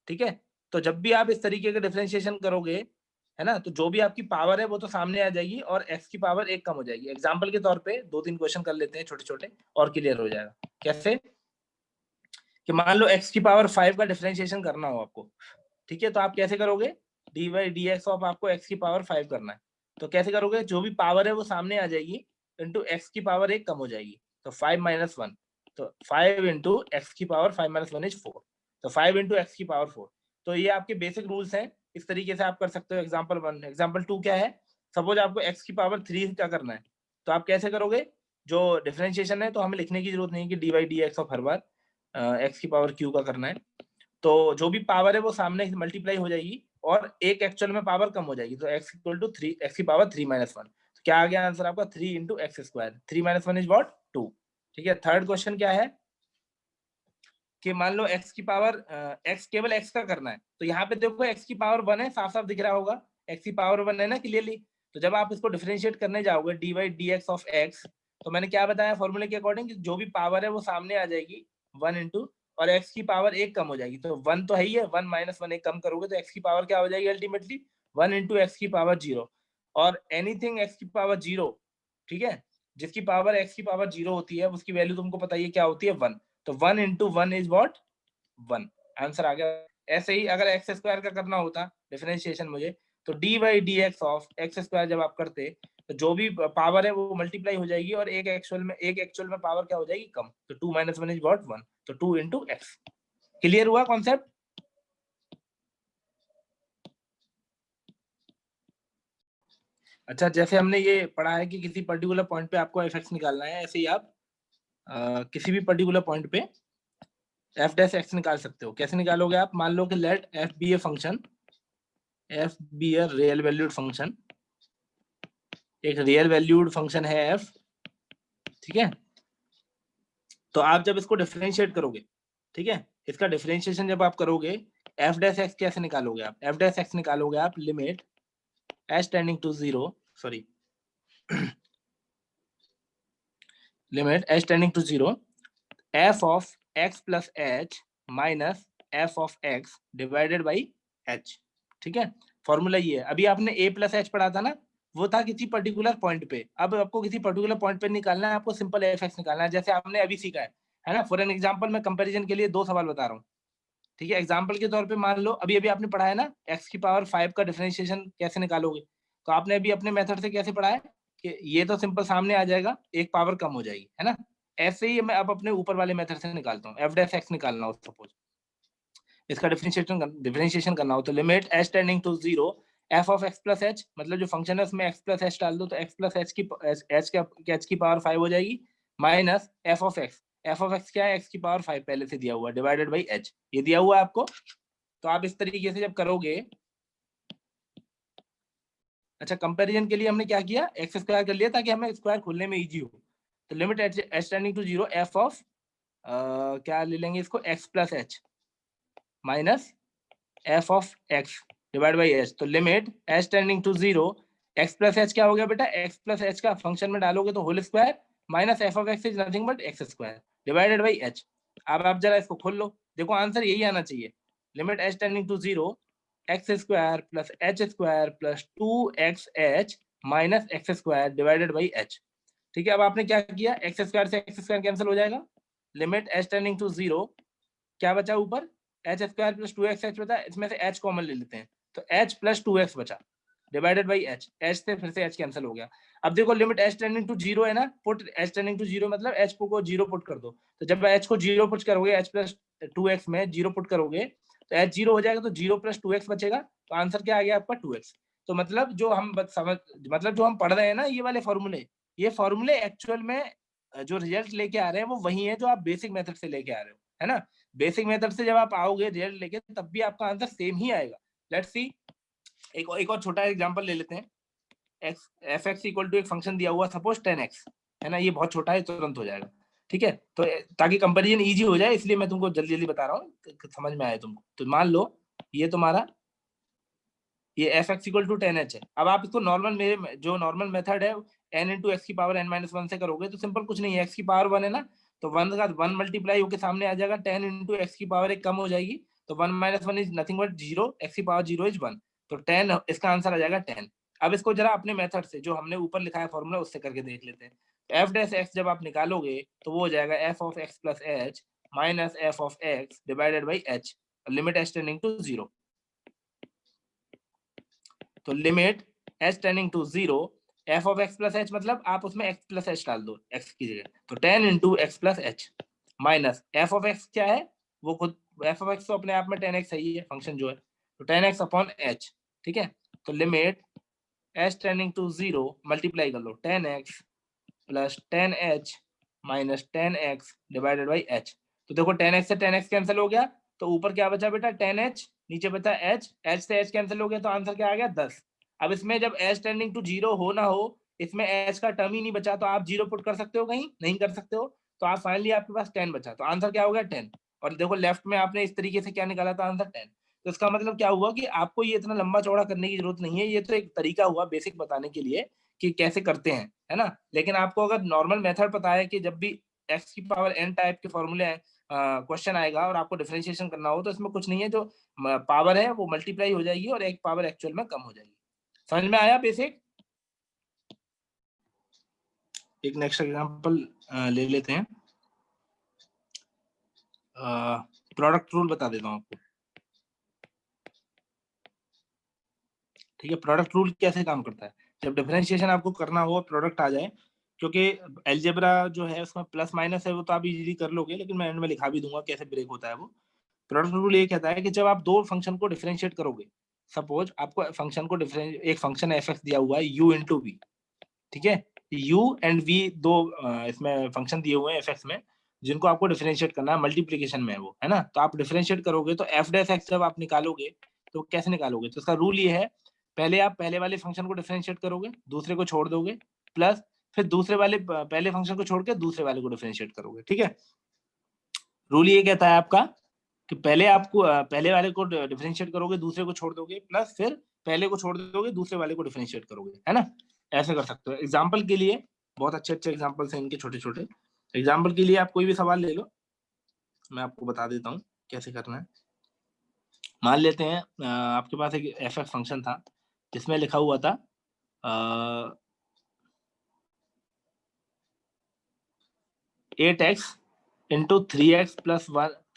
ठीक है, तो जब भी आप इस तरीके का डिफरेंशिएशन करोगे, है ना, तो जो भी आपकी पावर है वो तो सामने आ जाएगी और x की पावर एक कम हो जाएगी। एग्जांपल के तौर पे 2-3 क्वेश्चन कर लेते हैं छोटे छोटे और क्लियर हो जाएगा। कैसे, कि मान लो x की पावर 5 का डिफरेंशिएशन करना हो आपको, ठीक है, तो आप कैसे करोगे, dy dx ऑफ आपको x की पावर 5 करना है, तो कैसे करोगे, जो भी पावर है वो सामने आ जाएगी, इंटू x की पावर एक कम हो जाएगी, तो 5-1, तो 5 इंटू एक्स की पावर 5-1 इज 4, तो 5 इंटू एक्स की पावर 4। तो ये आपके बेसिक रूल्स हैं, इस तरीके से आप कर सकते हो। एग्जाम्पल 1, एग्जाम्पल 2 क्या है, सपोज आपको x की पावर 3 क्या करना है, तो आप कैसे करोगे, जो डिफरेंशिएशन है तो हमें लिखने की जरूरत नहीं कि dy dx of her bar x की पावर q का करना है, तो जो भी पावर है वो सामने मल्टीप्लाई हो जाएगी और एक एक्चुअल में पावर कम हो जाएगी, तो x इक्वल टू 3, x की पावर 3-1, तो क्या आ गया आंसर आपका 3 into x square, 3-1 is what 2, ठीक है। थर्ड क्वेश्चन क्या है कि मान लो x की पावर x केवल x का करना है, तो यहाँ पे देखो x की पावर 1 है, साफ साफ दिख रहा होगा x की पावर 1 है ना क्लियरली, तो जब आप इसको डिफरेंशिएट करने जाओगे dy dx ऑफ x, तो मैंने क्या बताया फॉर्मूले के अकॉर्डिंग, जो भी पावर है वो सामने आ जाएगी 1 इंटू, और x की पावर एक कम हो जाएगी, तो 1 तो है ही है, 1-1 एक कम करोगे तो x की पावर क्या हो जाएगी अल्टीमेटली 1 इंटू एक्स की पावर 0, और एनीथिंग x की पावर 0, ठीक है, जिसकी पावर x की पावर 0 होती है उसकी वैल्यू तुमको पता ही क्या होती है 1, तो 1 इंटू 1 इज वॉट 1, आंसर आ गया। ऐसे ही अगर एक्स स्क्वायर का करना होता डिफरेंशिएशन मुझे, तो d y d x of x square जब आप करते, तो जो भी पावर है वो मल्टीप्लाई हो जाएगी और एक एक्चुअल में पावर क्या हो जाएगी कम, तो 2-1 इज वॉट 1, तो 2 इंटू एक्स। क्लियर हुआ कॉन्सेप्ट? अच्छा, जैसे हमने ये पढ़ा है कि किसी पर्टिकुलर पॉइंट पे आपको एफ एक्स निकालना है, ऐसे ही आप किसी भी पर्टिकुलर पॉइंट पे एफ डैश एक्स निकाल सकते हो। कैसे निकालोगे आप, मान लो कि let f be a function, f be a real valued function, एक रियल वैल्यूड फंक्शन है एफ, ठीक है, तो आप जब इसको डिफरेंशिएट करोगे, ठीक है, इसका डिफरेंशिएशन जब आप करोगे, एफ डैश एक्स कैसे निकालोगे आप, एफ डैश एक्स निकालोगे आप limit H tending to zero, sorry limit H tending to zero f of x plus H minus F of x divided by H, ठीक है, फॉर्मूला ये है। अभी आपने ए प्लस एच पढ़ा था ना, वो था किसी पर्टिकुलर पॉइंट पे। अब आपको किसी पर्टिकुलर पॉइंट पे निकालना है, आपको सिंपल एफ एक्स निकालना है, जैसे आपने अभी सीखा है ना। फॉर एन एग्जाम्पल मैं कंपेरिजन के लिए 2 सवाल बता रहा हूँ, ठीक है। एग्जाम्पल के तौर पे मान लो अभी अभी आपने पढ़ा है ना x की पावर 5 का डिफरेंशिएशन कैसे निकालोगे। तो आपने अभी अपने मेथड से कैसे पढ़ा है कि ये तो सिंपल सामने आ जाएगा, एक पावर कम हो जाएगी, है ना। ऐसे ही मैं अब अपने ऊपर वाले मेथड से निकालता हूँ। एफ डैश एक्स निकालना हो सपोज, इसका डिफरेंशिएशन करना हो तो limit h tending to 0 f of x plus h, मतलब जो फंक्शन है उसमें x प्लस h डाल दो तो x प्लस h की पावर 5 हो जाएगी, माइनस f ऑफ x क्या है, x की पावर 5 पहले से दिया हुआ, डिवाइडेड बाई h, ये दिया हुआ है आपको। तो आप इस तरीके से जब करोगे, अच्छा कंपैरिजन के लिए हमने क्या किया, एक्स स्क्वायर कर लिया ताकि हमें स्क्वायर खोलने में इजी हो। तो limit h tending to 0 f of क्या ले लेंगे इसको, x plus h minus f of x divide by h। तो limit h tending to 0 x plus h क्या हो गया बेटा, x प्लस h का फंक्शन में डालोगे तो whole square minus f of x is nothing but x square divided by h। अब आप जरा इसको खोल लो, देखो आंसर यही आना चाहिए। Limit h tending to 0 x square plus h square plus 2xh minus x square divided by h। ठीक है, अब आपने क्या किया, x स्क्वायर से x स्क्वायर कैंसिल हो जाएगा। लिमिट h टेंडिंग टू 0 क्या बचा ऊपर, एच स्क्वायर प्लस 2x बचा, इसमें से h कॉमन ले लेते हैं तो h प्लस 2x बचा डिवाइडेड बाई h। h से फिर से h कैंसिल हो गया। अब देखो लिमिट h टेंडिंग टू 0 है ना, पुट h टेंडिंग टू 0 मतलब h को 0 पुट कर दो। तो जब h को 0 पुट करोगे, h प्लस 2x में 0 पुट करोगे तो h 0 हो जाएगा, तो 0 प्लस 2x बचेगा, तो आंसर क्या आ गया आपका 2x। तो मतलब जो हम मतलब जो हम पढ़ रहे हैं ना ये वाले फॉर्मूले, ये फॉर्मूले एक्चुअल में जो रिजल्ट लेके आ रहे हैं वो वही है जो आप बेसिक मेथड से लेके आ रहे हो, है ना। बेसिक मेथड से जब आप आओगे रिजल्ट लेके तब भी आपका आंसर सेम ही आएगा। लेट्स सी एक और छोटा एग्जांपल ले लेते हैं। X f x equal to एक फंक्शन दिया हुआ सपोज 10x, है ना, ये बहुत छोटा है, तुरंत हो जाएगा, ठीक है। तो ताकि कंपैरिजन इजी हो जाए इसलिए मैं तुमको जल्दी जल्दी बता रहा हूँ, समझ में आए तुमको। तो मान लो ये तुम्हारा ये F x equal to 10h है। अब आप इसको नॉर्मल, मेरे जो नॉर्मल मेथड है n इंटू एक्स की पावर n-1 से करोगे तो सिंपल कुछ नहीं है, एक्स की पावर 1 है ना, तो 1 का 1 मल्टीप्लाई होकर सामने आ जाएगा, 10 इंटू एक्स की पावर 1 कम हो जाएगी, तो 1-1 इज नथिंग बट 0, एक्स की पावर 0 इज 1, तो 10 इसका आंसर आ जाएगा 10। अब इसको जरा अपने मेथड से जो हमने ऊपर लिखा है फॉर्मूला उससे करके देख लेते हैं। एफ डैश एक्स जब आप निकालोगे तो वो हो जाएगा f of x plus H minus F of x divided by h, limit H tending to 0। तो limit h tending to 0 f of x plus h, मतलब आप उसमें x प्लस h डाल दो x की जगह, तो 10 into x plus h minus f of x क्या है, वो खुद f ऑफ x तो अपने आप में 10x ही है फंक्शन जो है, तो 10x अपॉन h, ठीक है। तो limit h tending to 0 multiply कर लो 10x plus 10h minus 10x divided by h। तो देखो 10x से 10x कैंसिल हो गया, तो ऊपर क्या बचा बेटा 10h, नीचे बचा h, h से h कैंसिल हो गया, तो आंसर क्या आ गया 10। अब इसमें जब h टेंडिंग टू 0 हो ना हो, इसमें h का टर्म ही नहीं बचा, तो आप 0 पुट कर सकते हो, कहीं नहीं कर सकते हो, तो आप फाइनली आपके पास 10 बचा, तो आंसर क्या हो गया 10। और देखो लेफ्ट में आपने इस तरीके से क्या निकाला था, आंसर 10। तो इसका मतलब क्या हुआ कि आपको ये इतना लंबा चौड़ा करने की जरूरत नहीं है, ये तो एक तरीका हुआ बेसिक बताने के लिए कि कैसे करते हैं, है ना। लेकिन आपको अगर नॉर्मल मेथड पता है कि जब भी x की पावर n टाइप के फॉर्मूले क्वेश्चन आएगा और आपको डिफरेंशिएशन करना हो तो इसमें कुछ नहीं है, जो पावर है वो मल्टीप्लाई हो जाएगी और एक पावर एक्चुअल में कम हो जाएगी। समझ में आया बेसिक। एक नेक्स्ट एग्जांपल ले लेते हैं, प्रोडक्ट रूल बता देता हूँ आपको, ठीक है। प्रोडक्ट रूल कैसे काम करता है, जब डिफरेंशिएशन आपको करना हो प्रोडक्ट आ जाए, क्योंकि एलजेब्रा जो है उसमें प्लस माइनस है वो तो आप इजीली कर लोगे, लेकिन मैं एंड में लिखा भी दूंगा कैसे ब्रेक होता है वो। प्रोडक्ट रूल ये कहता है कि जब आप दो फंक्शन को डिफरेंशिएट करोगे, सपोज आपको फंक्शन को एक फंक्शन एफ एक्स दिया हुआ है u इंटू वी, ठीक है, u एंड v दो इसमें फंक्शन दिए हुए हैं एफ एक्स में, जिनको आपको डिफरेंशिएट करना है, मल्टीप्लीकेशन में है वो, है ना। तो आप डिफरेंशिएट करोगे तो एफ डैश एक्स जब आप निकालोगे तो कैसे निकालोगे, तो इसका रूल ये है, पहले आप पहले वाले फंक्शन को डिफरेंशिएट करोगे, दूसरे को छोड़ दोगे, प्लस फिर दूसरे वाले पहले फंक्शन को छोड़ के दूसरे वाले को डिफरेंशिएट करोगे, ठीक है। रूल ये कहता है आपका कि पहले आपको पहले वाले को डिफरेंशिएट करोगे, दूसरे को छोड़ दोगे, प्लस फिर पहले को छोड़ दोगे, दूसरे वाले को डिफरेंशिएट करोगे, है ना। ऐसे कर सकते हो। एग्जाम्पल के लिए बहुत अच्छे अच्छे एग्जाम्पल्स हैं इनके, छोटे छोटे एग्जाम्पल के लिए आप कोई भी सवाल ले लो, मैं आपको बता देता हूँ कैसे करना है। मान लेते हैं आपके पास एक एफ एक्स फंक्शन था जिसमें लिखा हुआ था 8x into 3x plus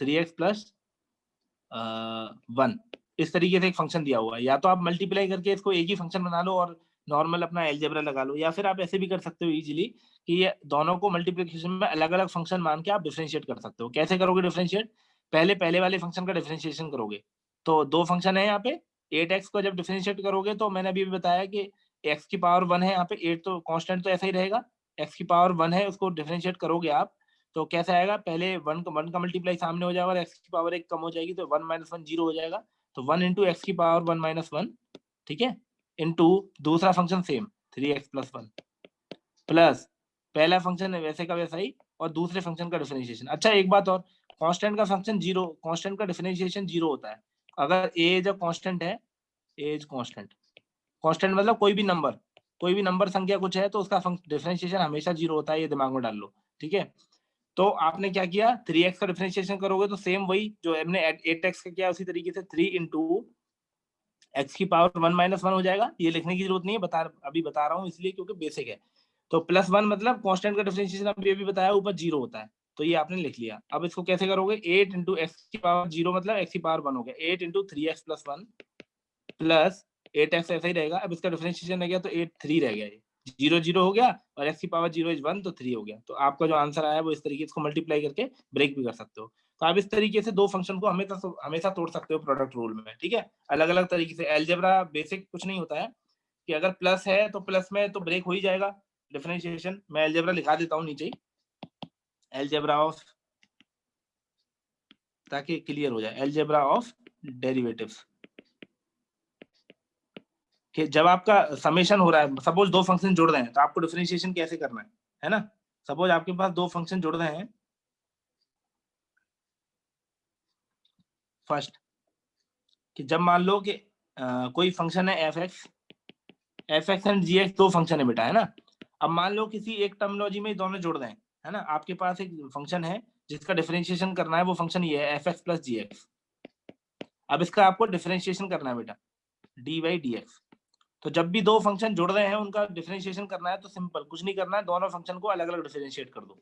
3x plus 1, इस तरीके से एक फंक्शन दिया हुआ है। या तो आप मल्टीप्लाई करके इसको एक ही फंक्शन बना लो और नॉर्मल अपना अलजेब्रा लगा लो, या फिर आप ऐसे भी कर सकते हो इजीली कि ये दोनों को मल्टीप्लिकेशन में अलग अलग फंक्शन मान के आप डिफरेंशिएट कर सकते हो। कैसे करोगे डिफरेंशिएट? पहले वाले फंक्शन का डिफरेंशिएशन करोगे। तो दो फंक्शन है यहाँ पे, 8x को जब डिफरेंशिएट करोगे तो मैंने अभी भी बताया कि x की पावर 1 है यहाँ पे, 8 तो कांस्टेंट तो ऐसा ही रहेगा, x की पावर 1 है, उसको डिफरेंशिएट करोगे आप तो कैसा आएगा, पहले 1 का मल्टीप्लाई सामने हो जाएगा और x की पावर 1 कम हो जाएगी तो 1 - 1 0 हो जाएगा। तो 1 इंटू एक्स की पावर 1 - 1, ठीक है, इंटू दूसरा function same 3x plus 1 plus पहला फंक्शन है वैसे का वैसा ही और दूसरे फंक्शन का डिफरेंशिएशन। अच्छा एक बात और, कांस्टेंट का फंक्शन 0, कांस्टेंट का डिफरेंशिएशन 0 होता है। अगर a जब कांस्टेंट है, एज कांस्टेंट, कांस्टेंट मतलब कोई भी नंबर संख्या कुछ है तो उसका डिफरेंशिएशन हमेशा 0 होता है, ये दिमाग में डाल लो, ठीक है। तो आपने क्या किया, 3x का डिफरेंशिएशन करोगे तो सेम वही जो हमने 8x का किया उसी तरीके से 3 इंटू x की पावर 1 - 1 हो जाएगा। ये लिखने की जरूरत नहीं है, अभी बता रहा हूँ इसलिए क्योंकि बेसिक है। तो प्लस 1 मतलब कांस्टेंट का डिफरेंशिएशन अभी भी बताया ऊपर 0 होता है, तो ये आपने लिख लिया। अब इसको कैसे करोगे, 8 इंटू एक्स की पावर 0 मतलब x की पावर 1 हो गया, 8 into 3x plus 1 plus 8x ऐसा ही रहेगा। अब इसका डिफरेंशिएशन रह गया तो 8 3 रह गया, ये 0 0 हो गया और x की पावर 0 इज 1 तो 3 हो गया। तो आपका जो आंसर आया वो इस तरीके से इसको मल्टीप्लाई करके ब्रेक भी कर सकते हो। तो आप इस तरीके से दो फंक्शन को हमेशा तोड़ सकते हो प्रोडक्ट रूल में, ठीक है, अलग अलग तरीके से। अलजेब्रा बेसिक कुछ नहीं होता है कि अगर प्लस है तो प्लस में तो ब्रेक हो ही जाएगा डिफरेंशिएशन। मैं अलजेब्रा लिखा देता हूँ नीचे ही, अलजेब्रा ऑफ, ताकि क्लियर हो जाए, अलजेब्रा ऑफ डेरिवेटिव्स कि जब आपका समेशन हो रहा है, सपोज दो फंक्शन जुड़ रहे हैं तो आपको डिफरेंशिएशन कैसे करना है ना। सपोज आपके पास दो फंक्शन जुड़ रहे हैं, फर्स्ट कि जब मान लो कि कोई फंक्शन है f x and g x, दो फंक्शन है बेटा, है ना। अब मान लो किसी एक टर्मिनोलॉजी में दोनों जुड़ रहे हैं, है ना। आपके पास एक फंक्शन है जिसका डिफरेंशिएशन करना है, वो फंक्शन ये है एफ एक्स प्लस जी एक्स। अब इसका आपको डिफरेंशिएशन करना है बेटा, डी वाई डी एक्स। तो जब भी दो फंक्शन जुड़ रहे हैं उनका डिफरेंशिएशन करना है तो सिंपल कुछ नहीं करना है, दोनों फंक्शन को अलग अलग डिफरेंशिएट कर दो,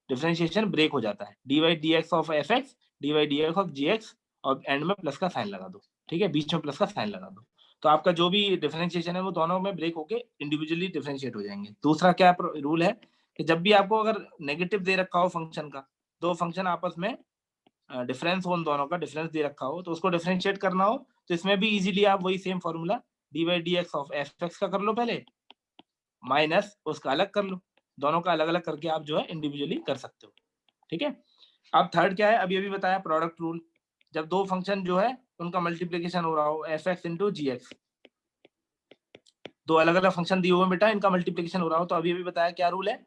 डिफरेंशिएशन ब्रेक हो जाता है। D y d x of F x, d y d x of g x, और एंड में प्लस का साइन लगा दो, ठीक है, बीच में प्लस का साइन लगा दो। तो आपका जो भी डिफरेंशिएशन है वो दोनों में ब्रेक होके इंडिविजुअली डिफरेंशिएट हो जाएंगे। दूसरा क्या रूल है कि जब भी आपको अगर नेगेटिव दे रखा हो फंक्शन का, दो फंक्शन आपस में डिफरेंस हो, उन दोनों का डिफरेंस दे रखा हो, तो उसको डिफरेंशिएट करना हो तो इसमें भी इजीली आप वही same formula d y d x of F x का कर लो पहले, माइनस उसका अलग कर लो, दोनों का अलग अलग करके आप जो है इंडिविजुअली कर सकते हो, ठीक है। अब थर्ड क्या है, अभी बताया प्रोडक्ट रूल। जब दो फंक्शन जो है उनका मल्टीप्लिकेशन हो रहा हो, एफ एक्स इंटू जी एक्स, दो अलग अलग फंक्शन दिए हुए बेटा, इनका मल्टीप्लिकेशन हो रहा हो, तो अभी बताया क्या रूल है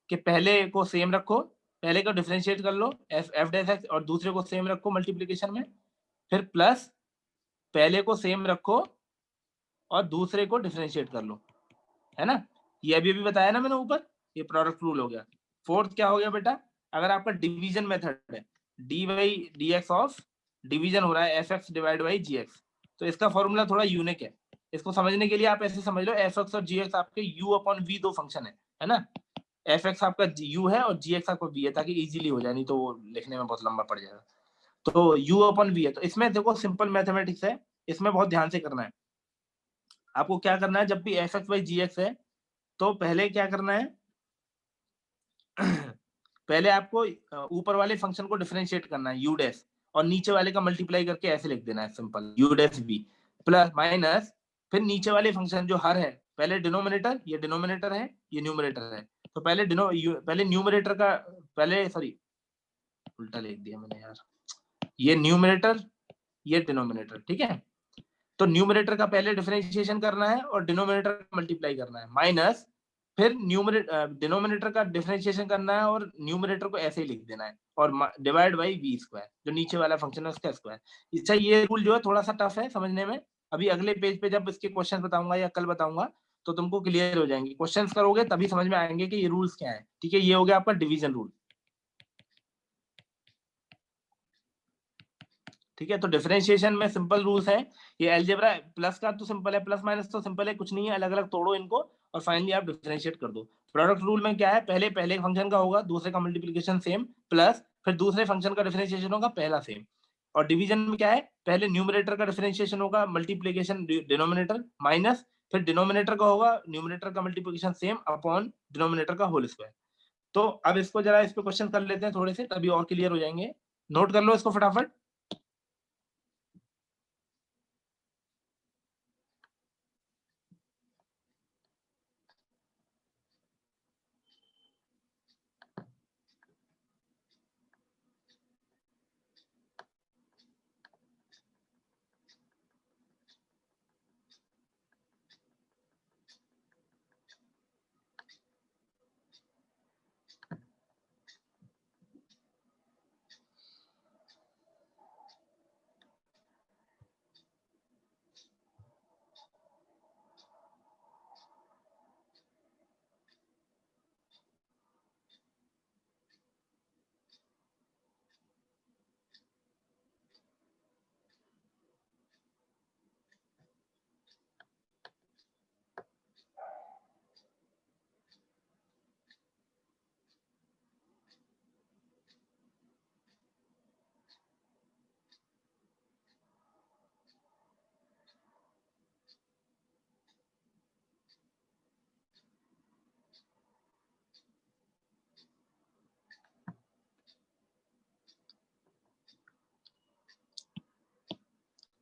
कि पहले को सेम रखो, पहले को डिफरेंशिएट कर लो एफ डैश एक्स, और दूसरे को सेम रखो मल्टीप्लिकेशन में, फिर प्लस पहले को सेम रखो और दूसरे को डिफरेंशिएट कर लो, है ना। ये अभी बताया ना मैंने ऊपर, ये प्रोडक्ट रूल हो गया। फोर्थ क्या हो गया बेटा, अगर आपका डिवीजन मेथड है, d y d x of, division हो रहा है f x divide by g x, तो इसका फॉर्मूला थोड़ा यूनिक है। इसको समझने के लिए आप ऐसे समझ लो, एफ एक्स और जी एक्स आपके यू अपॉन वी दो फंक्शन है ना। एफ एक्स आपका यू है और जी एक्स आपका वी है, ताकि इजीली हो जाए, नहीं तो वो लिखने में बहुत लंबा पड़ जाएगा। तो यू अपॉन वी है, तो इसमें देखो सिंपल मैथमेटिक्स है, इसमें बहुत ध्यान से करना है। आपको क्या करना है, जब भी f x by g x है तो पहले क्या करना है पहले आपको ऊपर वाले फंक्शन को डिफरेंशिएट करना है यू डैश, और नीचे वाले का मल्टीप्लाई करके ऐसे लिख देना है simple, u dash b plus minus, फिर नीचे वाले फंक्शन जो हर है, पहले डिनोमिनेटर, ये डिनोमिनेटर है, ये न्यूमरेटर है, तो पहले न्यूमरेटर का, पहले सॉरी उल्टा लिख दिया मैंने यार, ये न्यूमरेटर ये डिनोमिनेटर, ठीक है। तो न्यूमरेटर का पहले डिफरेंशिएशन करना है और डिनोमिनेटर मल्टीप्लाई करना है, माइनस फिर डिनोमिनेटर का डिफरेंशिएशन करना है और न्यूमरेटर को ऐसे ही लिख देना है, और डिवाइड बाई वी स्क्वायर, जो नीचे वाला फंक्शन है उसका स्क्वायर। इससे ये रूल जो है थोड़ा सा टफ है समझने में, अभी अगले पेज पे जब इसके क्वेश्चन बताऊंगा या कल बताऊंगा तो तुमको क्लियर हो जाएंगे, क्वेश्चंस करोगे तभी समझ में आएंगे कि ये रूल्स क्या है, ठीक है। ये हो गया आपका डिवीजन रूल। ठीक है। तो डिफरेंशिएशन में सिंपल रूल्स है, ये अलजेब्रा प्लस का तो सिंपल है, प्लस माइनस तो सिंपल है, कुछ नहीं है, अलग अलग तोड़ो इनको और फाइनली आप डिफरेंशिएट कर दो। प्रोडक्ट रूल में क्या है, पहले पहले फंक्शन का होगा, दूसरे का मल्टीप्लिकेशन सेम, प्लस फिर दूसरे फंक्शन का डिफरेंशिएशन होगा, पहला सेम। और डिवीजन में क्या है, पहले न्यूमरेटर का डिफरेंशिएशन होगा, मल्टीप्लिकेशन डिनोमिनेटर, माइनस फिर डिनोमिनेटर का होगा न्यूमरेटर का मल्टीप्लिकेशन सेम अपॉन डिनोमिनेटर का होल स्क्वायर। तो अब इसको जरा इस पे क्वेश्चन कर लेते हैं थोड़े से, तभी और क्लियर हो जाएंगे। नोट कर लो इसको फटाफट।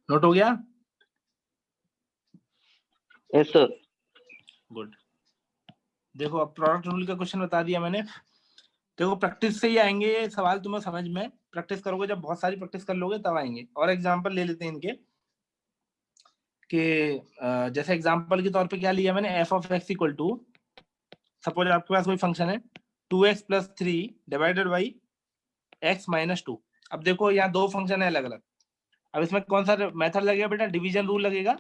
नोट हो गया? Yes sir. गुड। देखो अब प्रोडक्ट रूल का क्वेश्चन बता दिया मैंने। देखो प्रैक्टिस से ही आएंगे ये सवाल, तुम्हें समझ में प्रैक्टिस करोगे, जब बहुत सारी प्रैक्टिस कर लोगे तब आएंगे। और एग्जांपल ले लेते हैं इनके कि जैसे एग्जांपल के तौर पे क्या लिया मैंने, f of x equal to, suppose आपके पास कोई फंक्शन है 2x + 3 डिवाइडेड बाई x - 2। अब देखो यहाँ दो फंक्शन है अलग अलग, अब इसमें कौन सा मेथड लगेगा बेटा, डिवीजन रूल लगेगा।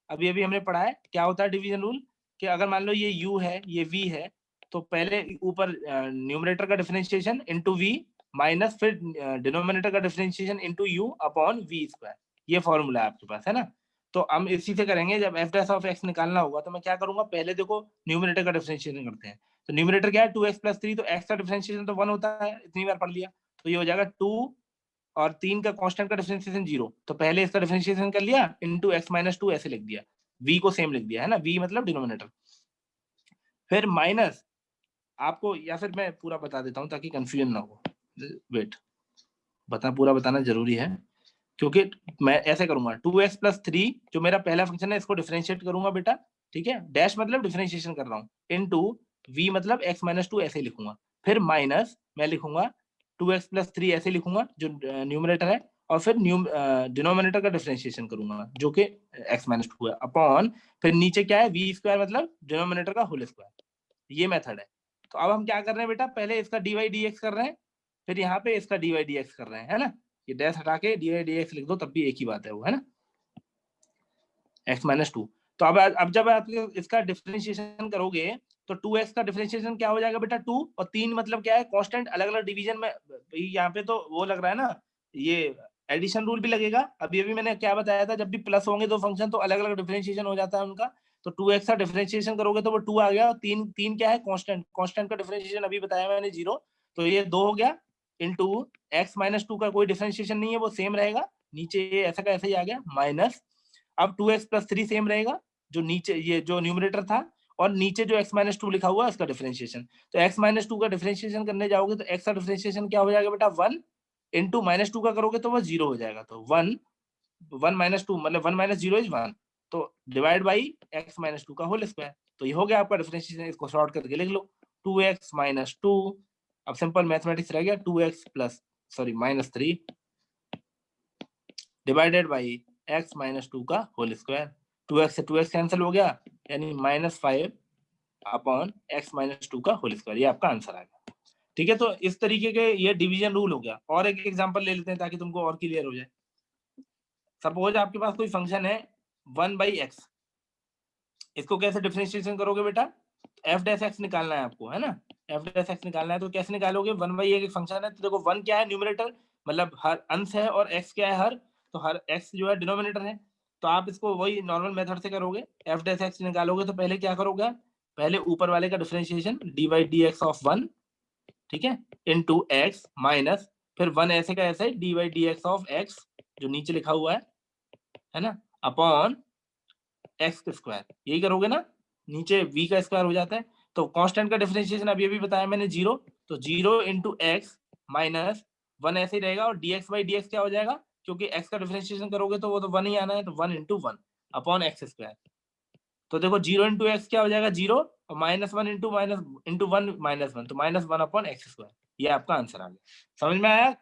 अभी अभी हमने पढ़ा है क्या होता है डिवीजन रूल, कि अगर मान लो ये u है ये v है, तो पहले ऊपर न्यूमरेटर का डिफरेंशिएशन इनटू v माइनस फिर डिनोमिनेटर का differentiation into u upon v square. ये फॉर्मूला है आपके पास, है ना। तो हम इसी से करेंगे, जब f डैश ऑफ x निकालना होगा तो मैं क्या करूंगा, पहले देखो न्यूमरेटर का डिफरेंशिएशन करते हैं। तो न्यूमरेटर क्या है 2x + 3, तो x का डिफरेंशिएशन तो 1 होता है, इतनी बार पढ़ लिया। तो ये हो जाएगा 2 और 3 का कांस्टेंट का डिफरेंशिएशन 0, तो पहले इसका डिफरेंशिएशन कर लिया इनटू x - 2 ऐसे लिख दिया, v को सेम लिख दिया, है ना, v मतलब डिनोमिनेटर। फिर माइनस, आपको या फिर मैं पूरा बता देता हूं ताकि कंफ्यूजन ना हो, वेट पूरा बताना जरूरी है, क्योंकि मैं ऐसे करूंगा 2x + 3 जो मेरा पहला फंक्शन है इसको डिफरेंशिएट करूंगा बेटा, ठीक है, डैश मतलब डिफरेंशिएशन कर रहा हूँ, इनटू v मतलब x - 2 ऐसे लिखूंगा, फिर माइनस मैं लिखूंगा 2x + 3 ऐसे लिखूंगा जो न्यूमरेटर है, और फिर डिनोमिनेटर का डिफरेंशिएशन करूंगा जो कि x - 2 है, अपॉन फिर नीचे क्या है v स्क्वायर मतलब डिनोमिनेटर का होल स्क्वायर। ये मेथड है। तो अब हम क्या कर रहे हैं बेटा, पहले इसका dy dx कर रहे हैं, फिर यहाँ पे इसका dy dx कर रहे हैं, है ना। ये डैश हटा के dy dx लिख दो तब भी एक ही बात है वो, है ना, x - 2। तो अब जब आप इसका डिफरेंशिएशन करोगे तो 2x का डिफरेंशिएशन क्या हो जाएगा बेटा 2, और 3 मतलब क्या है कांस्टेंट, अलग अलग डिवीजन में यहाँ पे तो वो लग रहा है ना, ये एडिशन रूल भी लगेगा। अभी अभी मैंने क्या बताया था, जब भी प्लस होंगे दो फंक्शन तो अलग अलग डिफरेंशिएशन हो जाता है उनका। तो 2x का डिफरेंशिएशन करोगे तो वो 2 आ गया, और 3 क्या है कांस्टेंट, कांस्टेंट का डिफरेंशिएशन अभी बताया मैंने 0, तो ये 2 हो गया, इनटू x - 2 का कोई डिफरेंशिएशन नहीं है वो सेम रहेगा, नीचे ये ऐसा का ऐसा ही आ गया, माइनस अब 2x + 3 सेम रहेगा, जो नीचे ये जो न्यूमरेटर था, और नीचे जो x - 2 लिखा हुआ है उसका डिफरेंशिएशन। तो x - 2 का डिफरेंशिएशन करने जाओगे तो x का डिफरेंशिएशन क्या हो जाएगा बेटा 1, इनटू -2 का करोगे तो वो 0 हो जाएगा, तो 1 1 - 2 मतलब 1 - 0 इज 1, तो डिवाइड बाई x - 2 का होल स्क्वायर। तो ये हो गया आपका डिफरेंशिएशन, इसको शॉर्ट करके लिख लो 2x - 2। अब सिंपल मैथमेटिक्स रह गया 2x -3 डिवाइडेड बाई x - 2 का होल स्क्वायर। 2x से 2x कैंसिल हो गया, यानी -5 अपॉन x - 2 का होल स्क्वायर, ये आपका आंसर आएगा। ठीक है, तो इस तरीके के ये डिवीजन रूल हो गया। और एक एग्जांपल ले लेते हैं ताकि तुमको और क्लियर हो जाए। सपोज आपके पास कोई फंक्शन है 1/x, इसको कैसे डिफरेंशिएशन करोगे बेटा, f डैश x निकालना है आपको, है ना, f डैश x निकालना है, तो कैसे निकालोगे, 1/x एक फंक्शन है, तो देखो 1 क्या है न्यूमरेटर मतलब हर अंश है, और x क्या है हर, तो हर x जो है डिनोमिनेटर है, तो आप इसको वही नॉर्मल मेथड से करोगे, f डैश x निकालोगे तो पहले क्या करोगे, पहले ऊपर वाले का डिफरेंशिएशन dy dx ऑफ 1, ठीक है, इनटू x माइनस फिर 1 ऐसे का ऐसे dy dx ऑफ x जो नीचे लिखा हुआ है ना, अपॉन x स्क्वायर, यही करोगे ना, नीचे v का स्क्वायर हो जाता है। तो कांस्टेंट का डिफरेंशिएशन अभी अभी बताया मैंने 0, तो 0 इंटू एक्स माइनस 1 ऐसे ही रहेगा, और dx बाई dx क्या हो जाएगा, क्योंकि x का डिफरेंशिएशन करोगे तो वो तो 1 ही आना है, तो 1 इंटू 1 अपॉन एक्स स्क्वायर। तो देखो 0 इंटू एक्स क्या हो जाएगा 0, और माइनस 1 इंटू 1 माइनस 1, तो -1 अपॉन एक्स स्क्वायर। ये आपका आंसर आ गया। समझ में आया?